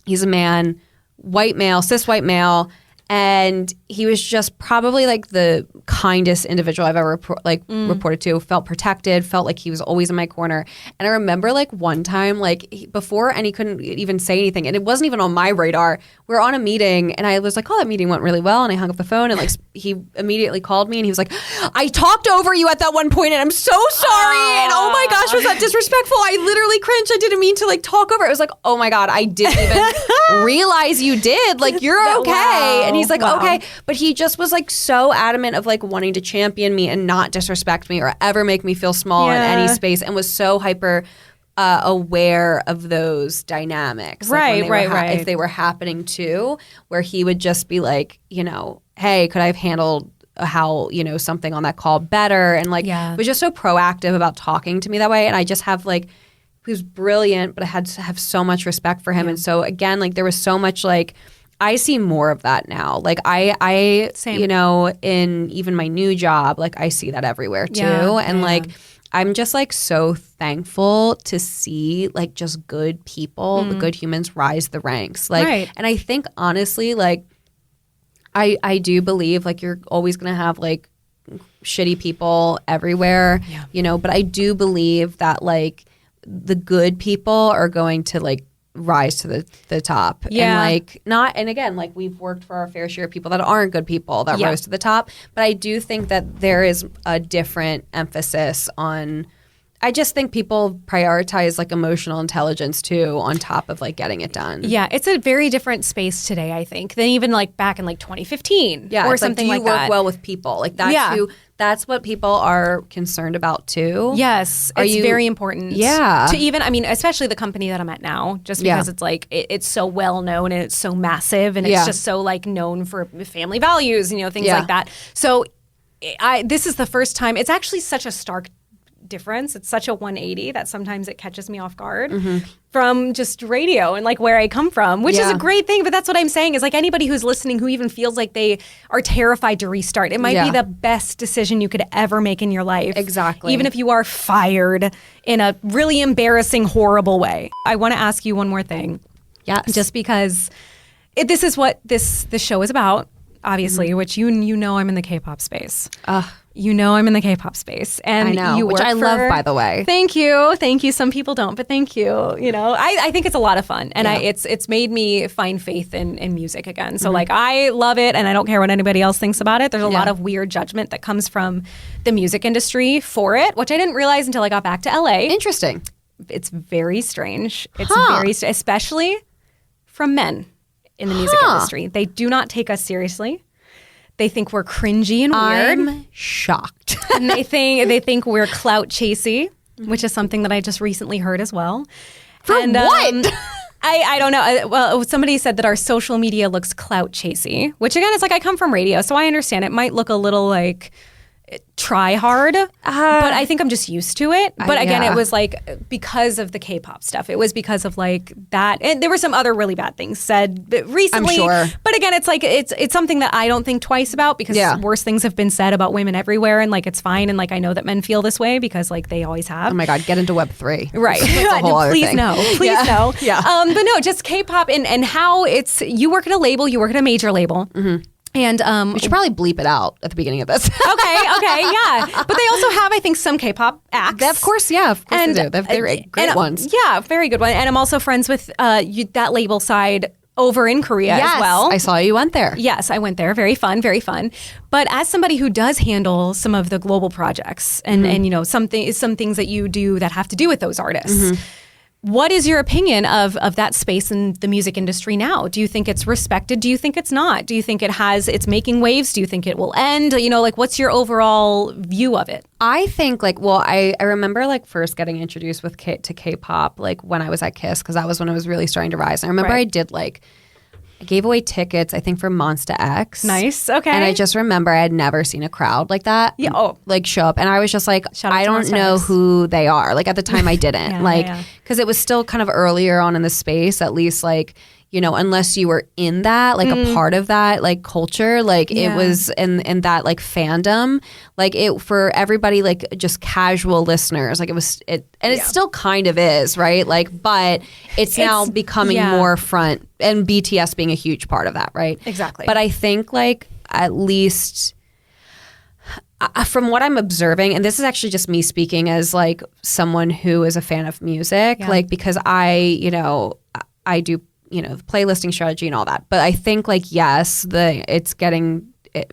He's a man, white male, cis white male. And he was just probably like the kindest individual I've ever reported to. Felt protected, felt like he was always in my corner. And I remember like one time, like before, and he couldn't even say anything. And it wasn't even on my radar. We were on a meeting and I was like, oh, that meeting went really well. And I hung up the phone and like he immediately called me and he was like, I talked over you at that one point and I'm so sorry. And oh my gosh, was that disrespectful? I literally cringed. I didn't mean to like talk over it. It was like, oh my God, I didn't even realize you did. Like, you're okay. Wow. And he's like, okay. But he just was like so adamant of like wanting to champion me and not disrespect me or ever make me feel small in any space, and was so hyper aware of those dynamics. Like Right. if they were happening too, where he would just be like, you know, hey, could I have handled how, you know, something on that call better? And like was just so proactive about talking to me that way. And I just have like, he was brilliant, but I had to have so much respect for him. And so again, like there was so much like, I see more of that now. Like I you know, in even my new job, like I see that everywhere too. And like, I'm just like so thankful to see like just good people, the good humans rise the ranks. Like, and I think honestly, like I do believe like you're always going to have like shitty people everywhere, you know, but I do believe that like the good people are going to like rise to the top. And like not, and again, like we've worked for our fair share of people that aren't good people that rose to the top. But I do think that there is a different emphasis on I just think people prioritize like emotional intelligence too on top of like getting it done. Yeah, it's a very different space today, I think, than even like back in like 2015 or something like that. Do you work well with people? Like that's what people are concerned about too. Yes, it's very important. Yeah. To even, I mean, especially the company that I'm at now, just because it's like it's so well known and it's so massive and it's just so like known for family values, things like that. So this is the first time. It's actually such a stark difference. It's such a 180 that sometimes it catches me off guard from just radio and like where I come from, which is a great thing. But that's what I'm saying is like anybody who's listening who even feels like they are terrified to restart, it might be the best decision you could ever make in your life. Exactly. Even if you are fired in a really embarrassing, horrible way. I want to ask you one more thing. Yes. Just because this is what this show is about, obviously, which you know I'm in the K-pop space. You know I'm in the K-pop space. And I know, which I love, by the way. Thank you. Thank you. Some people don't, but thank you. I think it's a lot of fun. And it's made me find faith in music again. So like I love it and I don't care what anybody else thinks about it. There's a lot of weird judgment that comes from the music industry for it, which I didn't realize until I got back to LA. Interesting. It's very strange. It's very, especially from men in the music industry. They do not take us seriously. They think we're cringy and weird. I'm shocked. And they think we're clout chasey, which is something that I just recently heard as well. For what? I don't know. Well, somebody said that our social media looks clout chasey, which again, it's like I come from radio, so I understand it might look a little like try hard, but I think I'm just used to it. But again, it was like because of the K-pop stuff. It was because of like that. And there were some other really bad things said recently. I'm sure. But again, it's like it's something that I don't think twice about because worse things have been said about women everywhere, and like it's fine. And like I know that men feel this way because like they always have. Oh my God, get into Web3. Right. That's a whole other Please thing. no. Please no. Yeah. But no, just K-pop and how it's you work at a label, you work at a major label. And we should probably bleep it out at the beginning of this. Okay, yeah. But they also have, I think, some K-pop acts. Of course they do. They're great ones. Yeah, very good one. And I'm also friends with that label side over in Korea as well. I saw you went there. Yes, I went there. Very fun, very fun. But as somebody who does handle some of the global projects and some things that you do that have to do with those artists. What is your opinion of that space in the music industry now? Do you think it's respected? Do you think it's not? Do you think it's making waves? Do you think it will end? Like what's your overall view of it? I think I remember like first getting introduced to K-pop like when I was at KIIS because that was when it was really starting to rise. And I remember I did I gave away tickets, I think, for Monsta X. Nice. Okay. And I just remember I had never seen a crowd like that. Yeah. Oh. Like show up. And I was just like, I don't know who they are. Like at the time I didn't. Because it was still kind of earlier on in the space, at least like, unless you were in that, like a part of that, like culture, like it was in that like fandom, like it for everybody, like just casual listeners, like it was, and it still kind of is, right? Like, but it's now becoming more front and BTS being a huge part of that, right? Exactly. But I think like at least from what I'm observing, and this is actually just me speaking as like someone who is a fan of music, like because I do playlisting strategy and all that. But I think like, yes,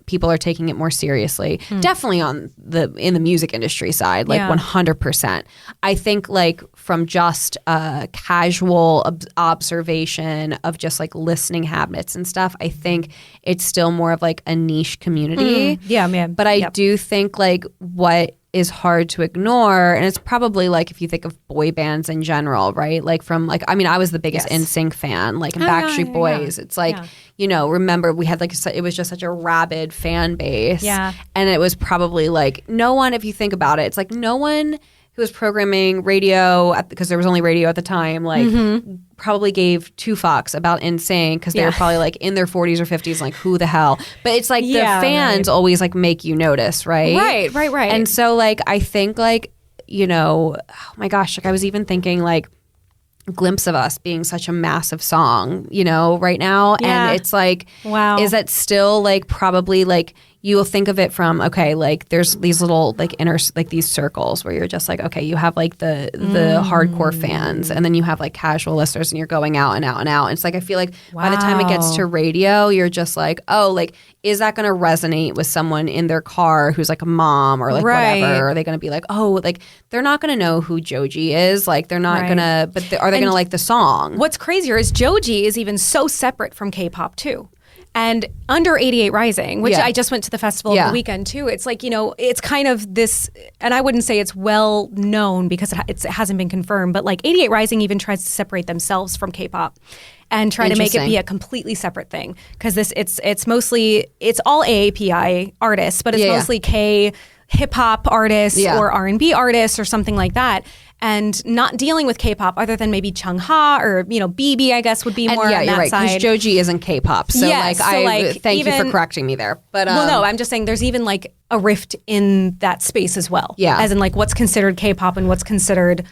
people are taking it more seriously. Definitely in the music industry side, like 100%. I think like from just a casual observation of just like listening habits and stuff, I think it's still more of like a niche community. Yeah, man. But I do think like what is hard to ignore, and it's probably like if you think of boy bands in general, right? Like from like, I mean, I was the biggest NSYNC fan, like in Backstreet Boys. It's like, remember we had like, it was just such a rabid fan base. Yeah. And it was probably like no one, if you think about it, it's like no one who was programming radio because there was only radio at the time, like probably gave two fucks about NSYNC because they were probably like in their 40s or 50s, like who the hell? But it's like the fans always like make you notice, right? Right. And so like I think like, oh my gosh, like I was even thinking like Glimpse of Us being such a massive song, right now. And it's like, wow, is that still like probably like, you'll think of it from, okay, like there's these little like inner, like these circles where you're just like, okay, you have like the hardcore fans, and then you have like casual listeners, and you're going out and out and out. And it's like, I feel like by the time it gets to radio, you're just like, oh, like, is that going to resonate with someone in their car who's like a mom or like whatever? Or are they going to be like, oh, like they're not going to know who Joji is. Like they're not going to, but are they going to like the song? What's crazier is Joji is even so separate from K-pop too. And under 88 Rising, which I just went to the festival over the weekend too, it's like, you know, it's kind of this, and I wouldn't say it's well known because it hasn't been confirmed, but like 88 Rising even tries to separate themselves from K-pop and try to make it be a completely separate thing. Because it's mostly, it's all AAPI artists, but it's mostly K hip hop artists or R&B artists or something like that. And not dealing with K-pop other than maybe Chungha or, you know, BB, I guess would be more on that you're right, side. because Joji isn't K-pop. So thank you for correcting me there. But well, no, I'm just saying there's even like a rift in that space as well. Yeah. As in like what's considered K-pop and what's considered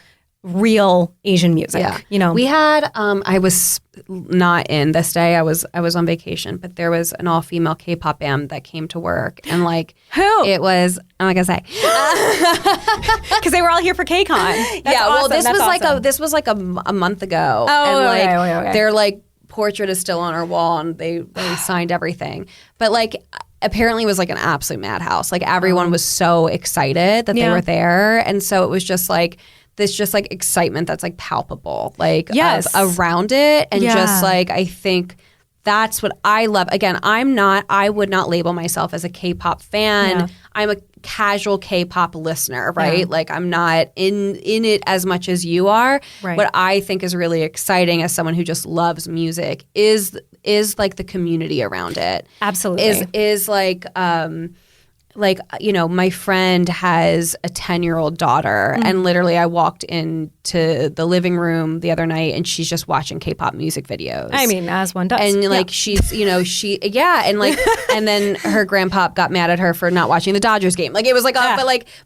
real Asian music. Yeah. You know, we had I was not in this day. I was on vacation, but there was an all-female K-pop band that came to work, and like who? It was, I'm not gonna say because they were all here for KCON. That's awesome. Well, this was like a month ago. Oh, and like okay. Their like portrait is still on our wall, and they signed everything. But like apparently it was like an absolute madhouse. Like everyone was so excited that they were there, and so it was just like this just like excitement that's like palpable, like around it. And just like, I think that's what I love. Again, I would not label myself as a K-pop fan. Yeah. I'm a casual K-pop listener, right? Yeah. Like I'm not in it as much as you are. Right. What I think is really exciting as someone who just loves music is like the community around it. Absolutely. Is like, you know, my friend has a 10-year-old daughter, and literally I walked into the living room the other night and she's just watching K-pop music videos. I mean, as one does. And like she's, you know, and like, and then her grandpa got mad at her for not watching the Dodgers game. Like it was like,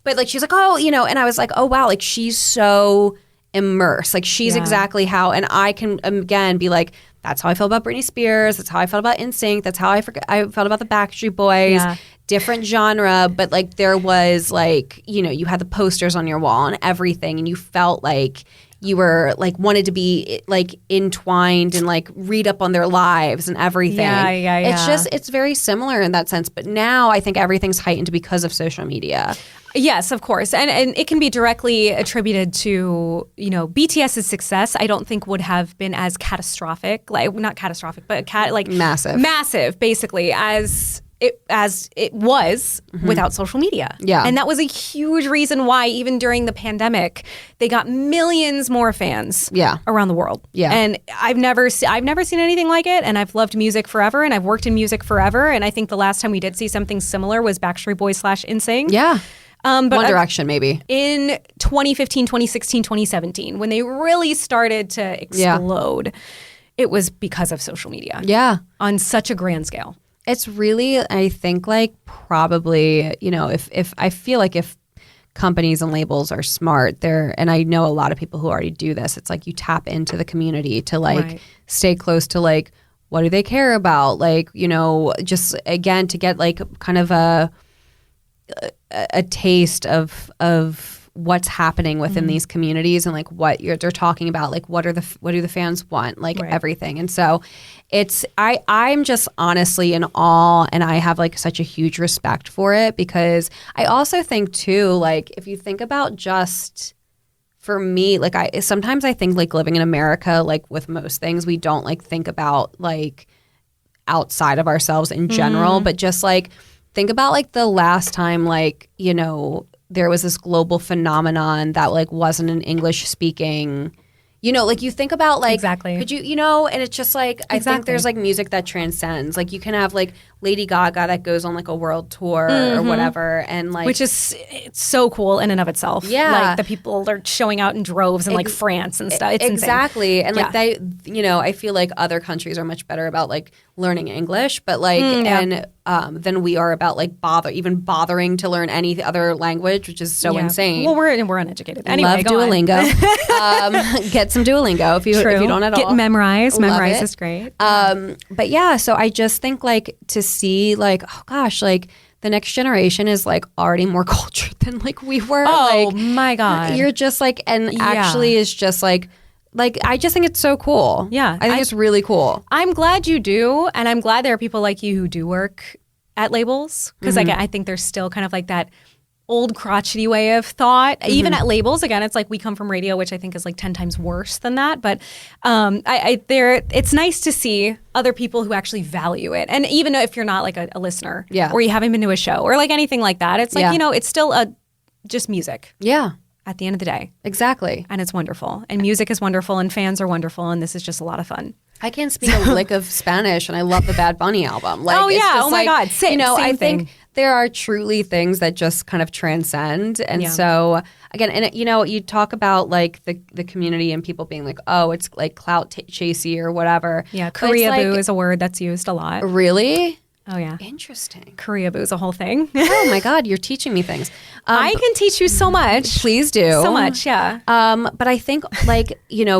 but like she's like, oh, you know, and I was like, oh wow, like she's so immersed. Like she's exactly how, and I can again be like, that's how I felt about Britney Spears. That's how I felt about NSYNC. That's how I felt about the Backstreet Boys. Yeah. Different genre, but like there was like, you know, you had the posters on your wall and everything, and you felt like you were like wanted to be like entwined and like read up on their lives and everything. Yeah. It's very similar in that sense. But now I think everything's heightened because of social media. Yes, of course. And it can be directly attributed to, you know, BTS's success. I don't think would have been as catastrophic, like not catastrophic, but massive basically as it was without social media. Yeah. And that was a huge reason why even during the pandemic, they got millions more fans around the world. Yeah. And I've never seen anything like it, and I've loved music forever, and I've worked in music forever, and I think the last time we did see something similar was Backstreet Boys / NSYNC. Yeah. But One Direction, maybe. In 2015, 2016, 2017, when they really started to explode, it was because of social media. Yeah. On such a grand scale. It's really, I think, like probably, you know, if I feel like if companies and labels are smart, and I know a lot of people who already do this, it's like you tap into the community to like stay close to like, what do they care about? Like, you know, just again, to get like kind of a taste of what's happening within these communities and like what they're talking about, like what do the fans want, like everything. And so I'm just honestly in awe, and I have like such a huge respect for it, because I also think too, like if you think about just for me, like sometimes I think like living in America, like with most things, we don't like think about like outside of ourselves in general, but just like think about like the last time, like, you know, there was this global phenomenon that like wasn't an English speaking, you know, like you think about like, could you know, and it's just like, I think there's like music that transcends. Like you can have like Lady Gaga that goes on like a world tour or whatever, and like, which is it's so cool in and of itself. Yeah, like the people are showing out in droves in like France and stuff. It's exactly, insane. And like they, you know, I feel like other countries are much better about like learning English, but like than we are about like bothering to learn any other language, which is so insane. Well, we're uneducated. Anyway, love Duolingo. Get some Duolingo if you don't at all. Get Memrise. Memrise is great. But yeah, so I just think like to see like, oh gosh, like the next generation is like already more cultured than like we were. Oh like, my God. You're just like, and actually is just like, I just think it's so cool. Yeah. I think it's really cool. I'm glad you do. And I'm glad there are people like you who do work at labels. Because I think there's still kind of like that old crotchety way of thought. Even at labels, again, it's like we come from radio, which I think is like 10 times worse than that. But it's nice to see other people who actually value it. And even if you're not like a listener or you haven't been to a show or like anything like that, it's like, it's still just music. Yeah. At the end of the day. Exactly. And it's wonderful. And music is wonderful and fans are wonderful. And this is just a lot of fun. I can't speak a lick of Spanish, and I love the Bad Bunny album. Like, oh yeah! It's just oh my God! Same I thing. think there are truly things that just kind of transcend, and so again, and you talk about like the community and people being like, oh, it's like clout chasey or whatever. Yeah, Koreaboo is a word that's used a lot. Really? Oh yeah, interesting. Koreaboo is a whole thing. Oh my God, you're teaching me things. I can teach you so much. Please do. So much, yeah. But I think like,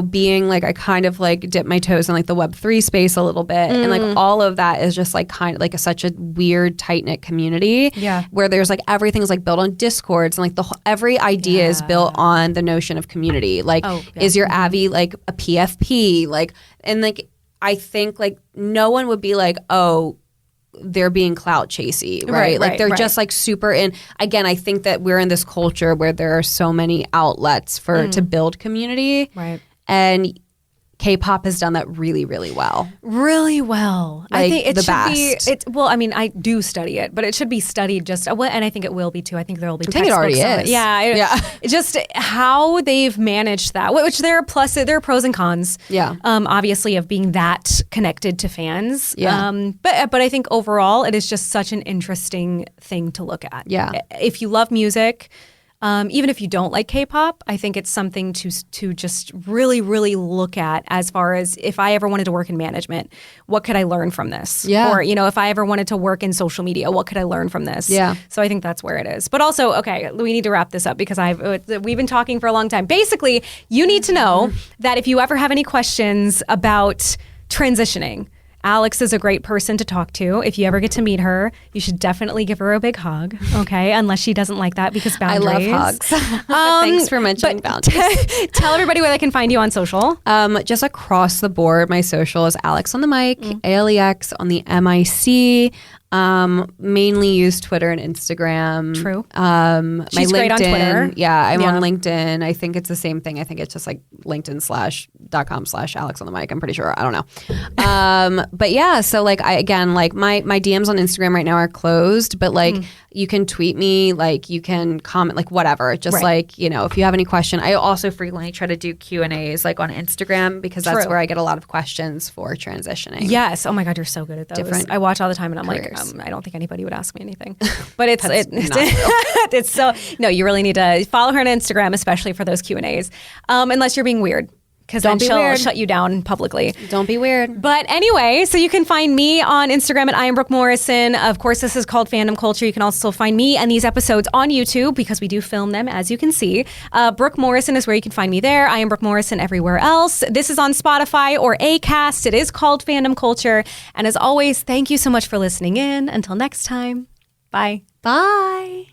being like, I kind of like dip my toes in like the Web3 space a little bit. And like all of that is just like kind of like such a weird, tight knit community. Yeah. Where there's like everything's like built on Discords and like every idea is built on the notion of community. Like, is your Avi like a PFP? Like, and like, I think like no one would be like, oh, they're being clout chasey, right? Like they're just like super in. Again, I think that we're in this culture where there are so many outlets to build community. Right. And K-pop has done that really, really well. Really well. Like, I think it the should best. be. Well, I mean, I do study it, but it should be studied just. And I think it will be too. I think there will be. I think it already on it. is. Yeah. Just how they've managed that. Which there are pros and cons. Yeah. Obviously, of being that connected to fans. Yeah. But I think overall, it is just such an interesting thing to look at. Yeah. If you love music. Even if you don't like K-pop, I think it's something to just really, really look at as far as if I ever wanted to work in management, what could I learn from this? Yeah. Or, if I ever wanted to work in social media, what could I learn from this? Yeah. So I think that's where it is. But also, okay, we need to wrap this up because we've been talking for a long time. Basically, you need to know that if you ever have any questions about transitioning, Alex is a great person to talk to. If you ever get to meet her, you should definitely give her a big hug, okay? Unless she doesn't like that because boundaries. I love hugs. Thanks for mentioning boundaries. Tell everybody where they can find you on social. Just across the board, my social is Alex on the mic, ALEX on the MIC. Mainly use Twitter and Instagram. True. She's great on Twitter. Yeah, I'm on LinkedIn. I think it's the same thing. I think it's just like linkedin.com/Alex on the mic. I'm pretty sure. I don't know. But yeah, so like my DMs on Instagram right now are closed, but like you can tweet me, like you can comment, like whatever. Just like, if you have any question. I also frequently try to do Q&As like on Instagram because that's where I get a lot of questions for transitioning. Yes. Oh my God, you're so good at those. Different I watch all the time and I'm careers. like, I don't think anybody would ask me anything. But it's not it's so no, you really need to follow her on Instagram, especially for those Q&As. Unless you're being weird. Because then she'll shut you down publicly. Don't be weird. But anyway, so you can find me on Instagram at I am Brooke Morrison. Of course, this is called Fandom Culture. You can also find me and these episodes on YouTube because we do film them, as you can see. Brooke Morrison is where you can find me there. I am Brooke Morrison everywhere else. This is on Spotify or Acast. It is called Fandom Culture. And as always, thank you so much for listening in. Until next time, bye. Bye.